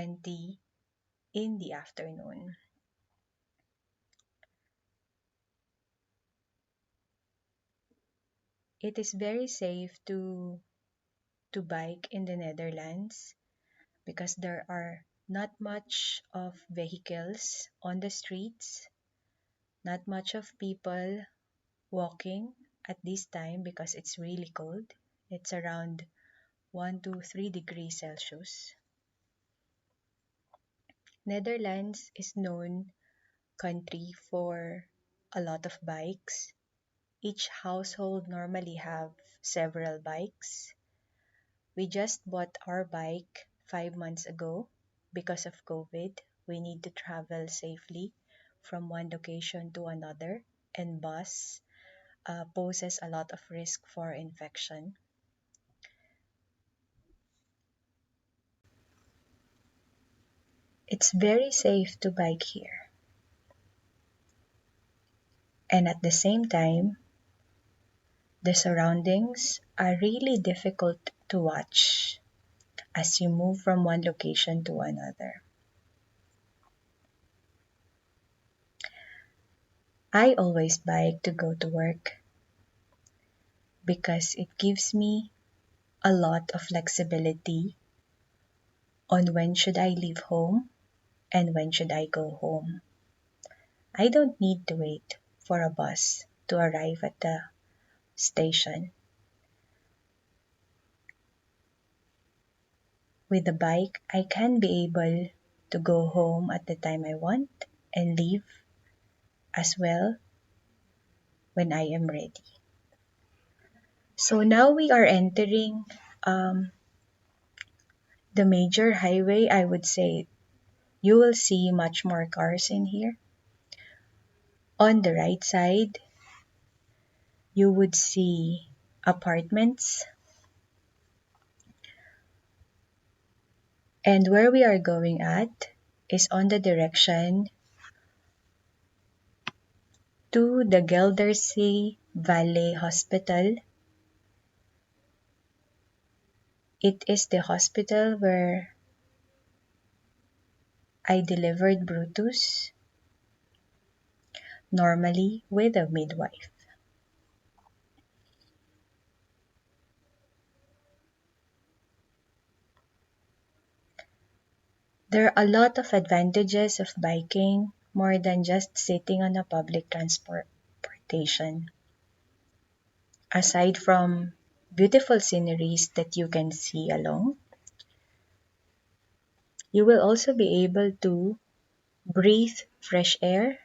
4:20 in the afternoon. It is very safe to bike in the Netherlands because there are not much of vehicles on the streets, not much of people walking at this time because it's really cold. It's around 1 to 3 degrees Celsius. Netherlands is known country for a lot of bikes. Each household normally have several bikes. We just bought our bike 5 months ago because of COVID. We need to travel safely from one location to another, and bus poses a lot of risk for infection. It's very safe to bike here. And at the same time, the surroundings are really difficult to watch as you move from one location to another. I always bike to go to work because it gives me a lot of flexibility on when should I leave home and when should I go home. I don't need to wait for a bus to arrive at the station. With the bike, I can be able to go home at the time I want and leave as well when I am ready. So now we are entering the major highway. I would say you will see much more cars in here. On the right side, you would see apartments. And where we are going at is on the direction to the Geldersee Valley Hospital. It is the hospital where I delivered Brutus, normally with a midwife. There are a lot of advantages of biking more than just sitting on a public transportation. Aside from beautiful sceneries that you can see along, you will also be able to breathe fresh air,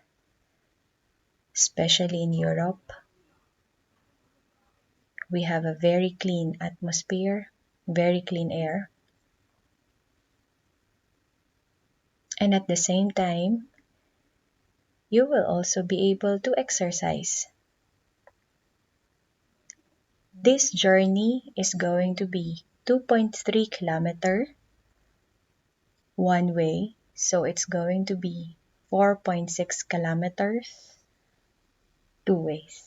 especially in Europe. We have a very clean atmosphere, very clean air. And at the same time, you will also be able to exercise. This journey is going to be 2.3 kilometer one way, so it's going to be 4.6 kilometers two ways.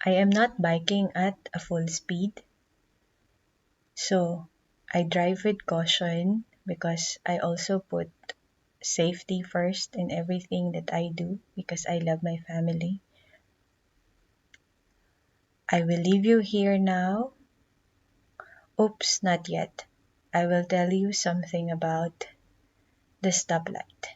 I am not biking at a full speed, so I drive with caution because I also put safety first in everything that I do because I love my family. I will leave you here now. Oops, not yet. I will tell you something about the stoplight.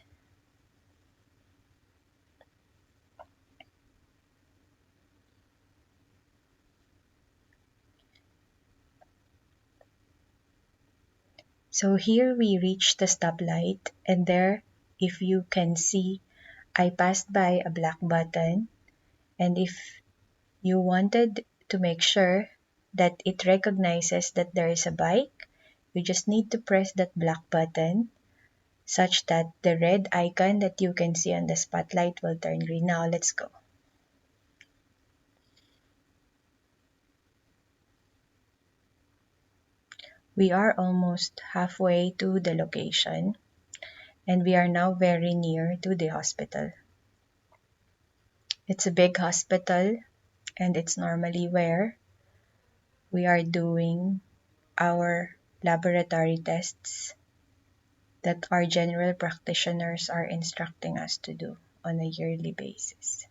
So here we reach the stoplight, and there, if you can see, I passed by a black button, and if you wanted to make sure that it recognizes that there is a bike, you just need to press that black button such that the red icon that you can see on the spotlight will turn green. Now let's go. We are almost halfway to the location, and we are now very near to the hospital. It's a big hospital. and it's normally where we are doing our laboratory tests that our general practitioners are instructing us to do on a yearly basis.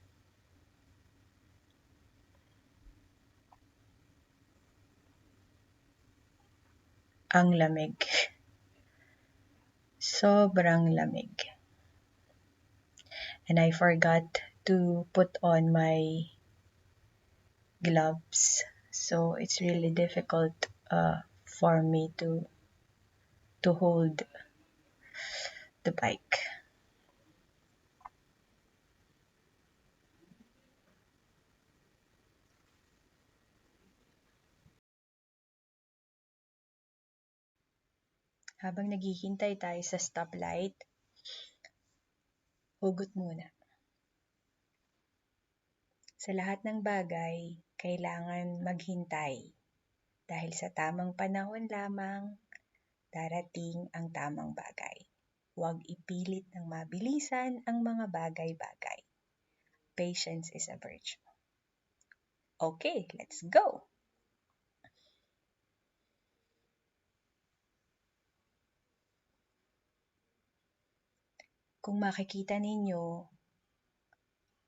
Ang lamig. Sobrang lamig. And I forgot to put on my gloves. So it's really difficult for me to hold the bike. Habang naghihintay tayo sa stoplight, hugot muna. Sa lahat ng bagay, kailangan maghintay dahil sa tamang panahon lamang darating ang tamang bagay. Huwag ipilit ng mabilisan ang mga bagay-bagay. Patience is a virtue. Okay, let's go! Kung makikita ninyo,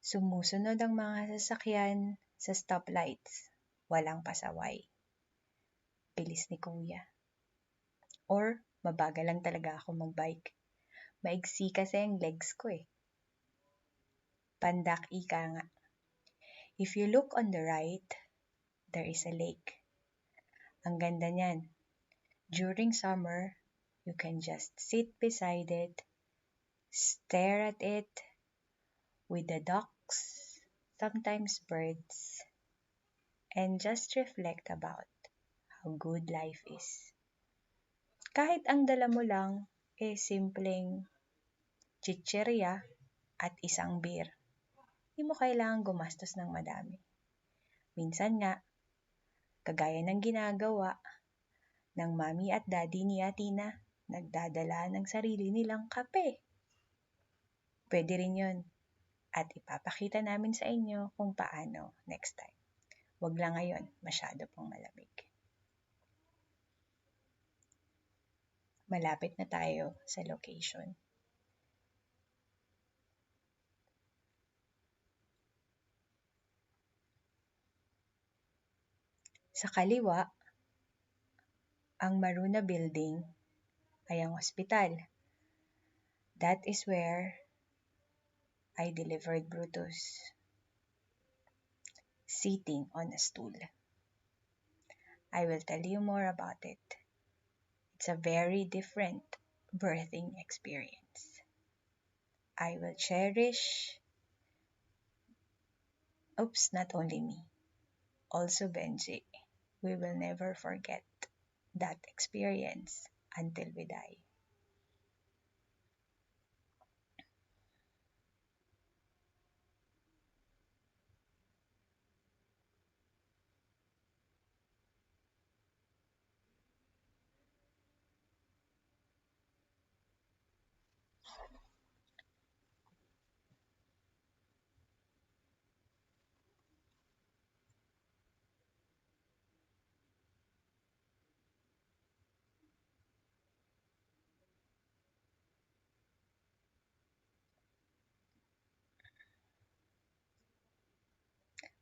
sumusunod ang mga sasakyan sa stoplights. Walang pasaway. Bilis ni Kuya. Or mabagal lang talaga ako magbike. Maigsi kasi ang legs ko eh. Pandak ika nga. If you look on the right, there is a lake. Ang ganda niyan. During summer, you can just sit beside it, stare at it with the ducks, sometimes birds, and just reflect about how good life is. Kahit ang dala mo lang simpleng chichirya at isang beer, hindi mo kailangang gumastos ng madami. Minsan nga, kagaya ng ginagawa ng mami at daddy ni Atina, nagdadala ng sarili nilang kape. Pwede rin yun. At ipapakita namin sa inyo kung paano next time. Huwag lang ngayon, masyado pong malamig. Malapit na tayo sa location. Sa kaliwa, ang Maruna Building ay ang ospital. That is where I delivered Brutus, sitting on a stool. I will tell you more about it. It's a very different birthing experience. I will cherish, not only me, also Benji. We will never forget that experience until we die.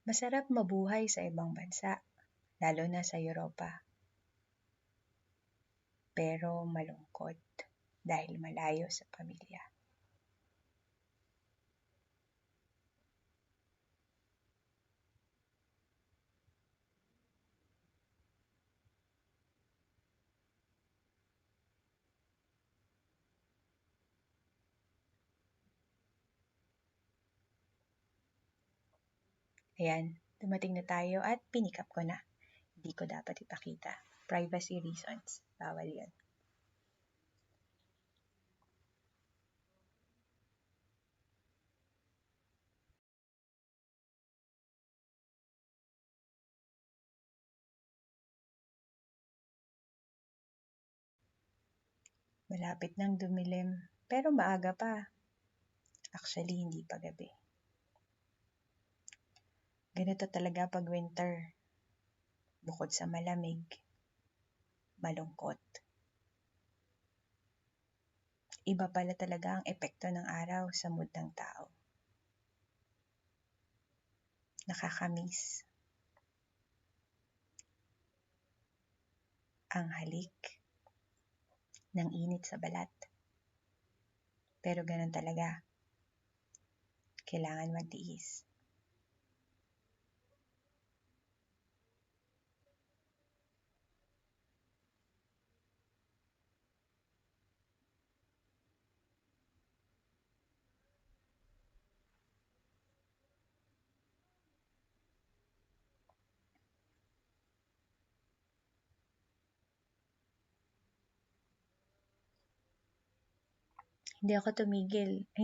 Masarap mabuhay sa ibang bansa, lalo na sa Europa. Pero malungkot dahil malayo sa pamilya. Ayan, dumating na tayo at pinikap ko na. Hindi ko dapat ipakita. Privacy reasons. Bawal yan. Malapit nang dumilim, pero maaga pa. Actually, hindi pa gabi. Ganito talaga pag winter. Bukod sa malamig, malungkot. Iba pala talaga ang epekto ng araw sa mood ng tao. Nakakamiss ang halik ng init sa balat. Pero ganun talaga. Kailangan magtiis. Hindi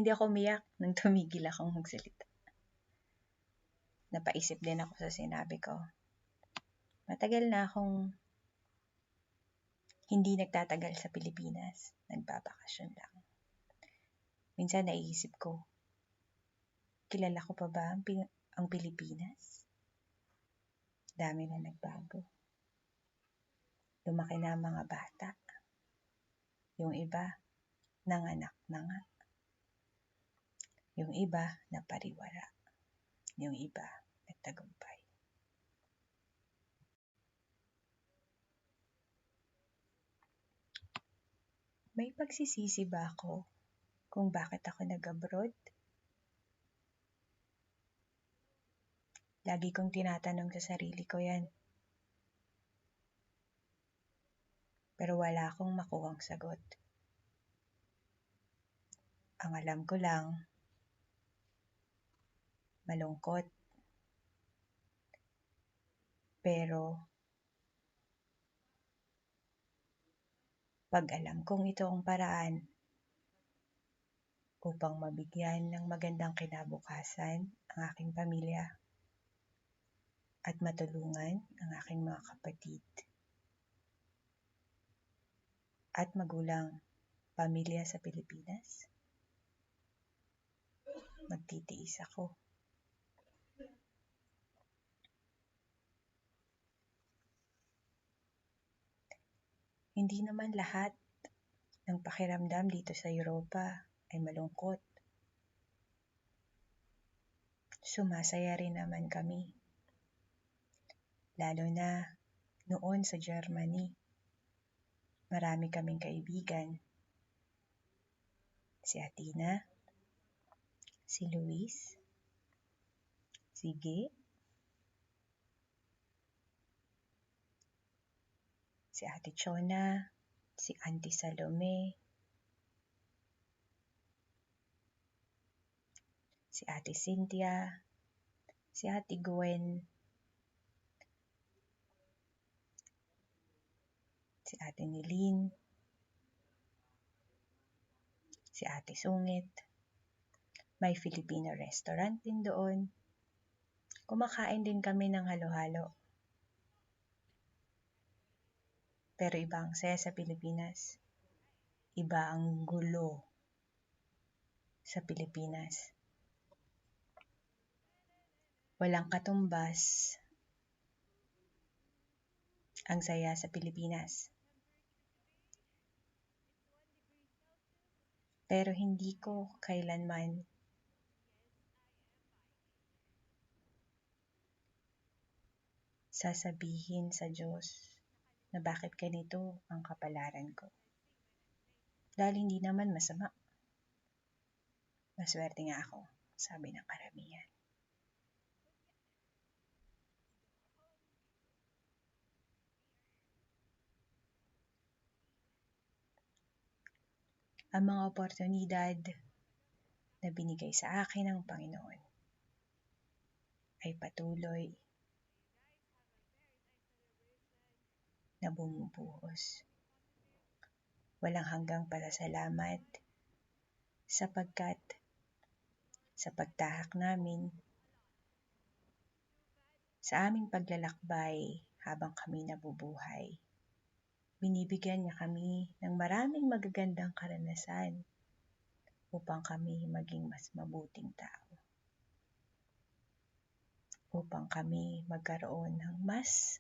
ako umiyak nang tumigil akong magsalita. Napaisip din ako sa sinabi ko. Matagal na akong hindi nagtatagal sa Pilipinas. Nagbabakasyon lang. Minsan naiisip ko, kilala ko pa ba ang Pilipinas? Dami na nagbago. Lumaki na ang mga bata. Yung iba, nanganak na nga. Yung iba, napariwara. Yung iba, nagtagumpay. May pagsisisi ba ako kung bakit ako nag-abroad? Lagi kong tinatanong sa sarili ko yan. Pero wala akong makuhang sagot. Ang alam ko lang, malungkot. Pero pag alam kong ito ang paraan upang mabigyan ng magandang kinabukasan ang aking pamilya at matulungan ang aking mga kapatid at magulang pamilya sa Pilipinas, magtitiis ako. Hindi naman lahat ng pakiramdam dito sa Europa ay malungkot. Sumasaya rin naman kami. Lalo na noon sa Germany. Marami kaming kaibigan. Si Atina, si Luis, si Ge, si Ate Chona, si Auntie Salome, si Ate Cynthia, si Ate Gwen, si Ate Nilin, si Ate Sungit. May Filipino restaurant din doon. Kumakain din kami ng halo-halo. Pero iba ang saya sa Pilipinas. Iba ang gulo sa Pilipinas. Walang katumbas ang saya sa Pilipinas. Pero hindi ko kailanman sasabihin sa Diyos na bakit ganito ang kapalaran ko. Dahil hindi naman masama. Maswerte nga ako, sabi ng karamihan. Ang mga oportunidad na binigay sa akin ng Panginoon ay patuloy na bumubuhos. Walang hanggang pasasalamat sapagkat sa pagtahak namin sa aming paglalakbay habang kami nabubuhay, binibigyan niya kami ng maraming magagandang karanasan upang kami maging mas mabuting tao. upang kami magkaroon ng mas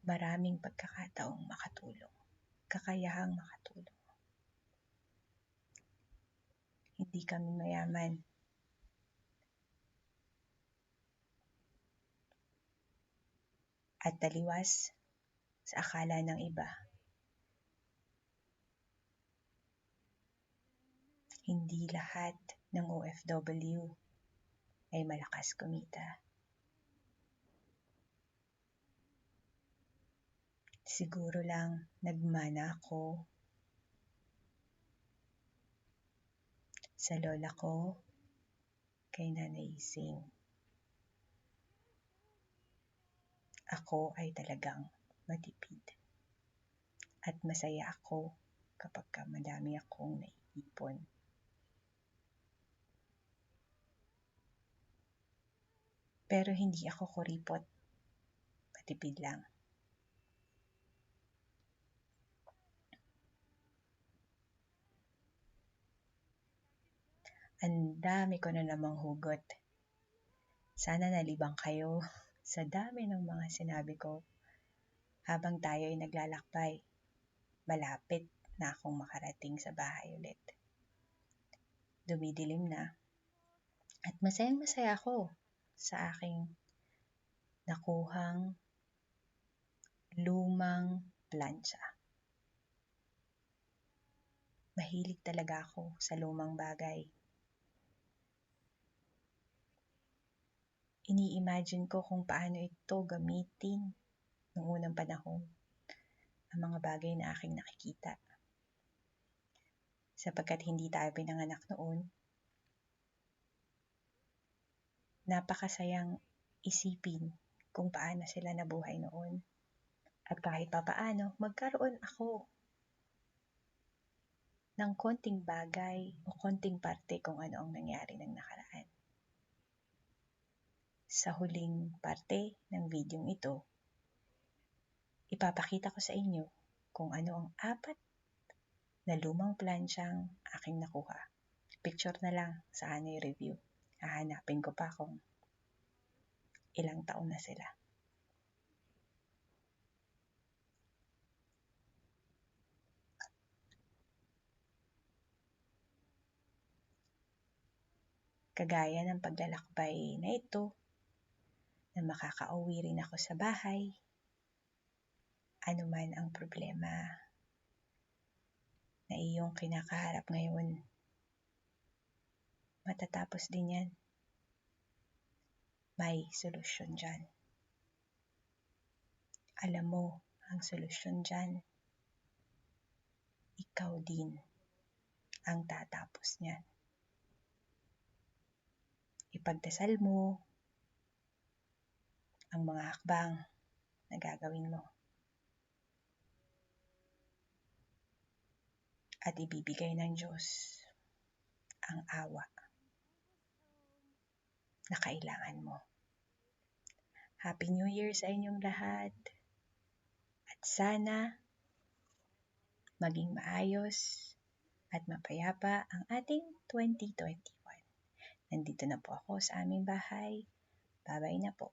maraming pagkakataong makatulong, kakayahang makatulong. Hindi kami mayaman. At taliwas sa akala ng iba. Hindi lahat ng OFW ay malakas kumita. Siguro lang nagmana ako sa lola ko kay Nanay Ising. Ako ay talagang matipid. At masaya ako kapag madami akong naiipon. Pero hindi ako kuripot. Matipid lang. Ang dami ko na namang hugot. Sana nalibang kayo sa dami ng mga sinabi ko habang tayo ay naglalakbay. Malapit na akong makarating sa bahay ulit. Dumidilim na at masayang-masaya ako sa aking nakuhang lumang plancha. Mahilig talaga ako sa lumang bagay. Ini-imagine ko kung paano ito gamitin noong unang panahon, ang mga bagay na aking nakikita. Sapagkat hindi tayo pinanganak noon, napakasayang isipin kung paano sila nabuhay noon. At kahit papaano, magkaroon ako ng konting bagay o konting parte kung ano ang nangyari ng nakaraan. Sa huling parte ng videong ito, ipapakita ko sa inyo kung ano ang 4 na lumang planchang aking nakuha. Picture na lang sa anay review. Hahanapin ko pa kung ilang taon na sila. Kagaya ng paglalakbay na ito, na makakauwi rin ako sa bahay, anuman ang problema na iyong kinakaharap ngayon, matatapos din yan. May solusyon dyan. Alam mo, ang solusyon dyan, ikaw din ang tatapos niyan. Ipagdasal mo ang mga hakbang na gagawin mo. At ibibigay ng Diyos ang awa na kailangan mo. Happy New Year sa inyong lahat. At sana maging maayos at mapayapa ang ating 2021. Nandito na po ako sa aming bahay. Bye-bye na po.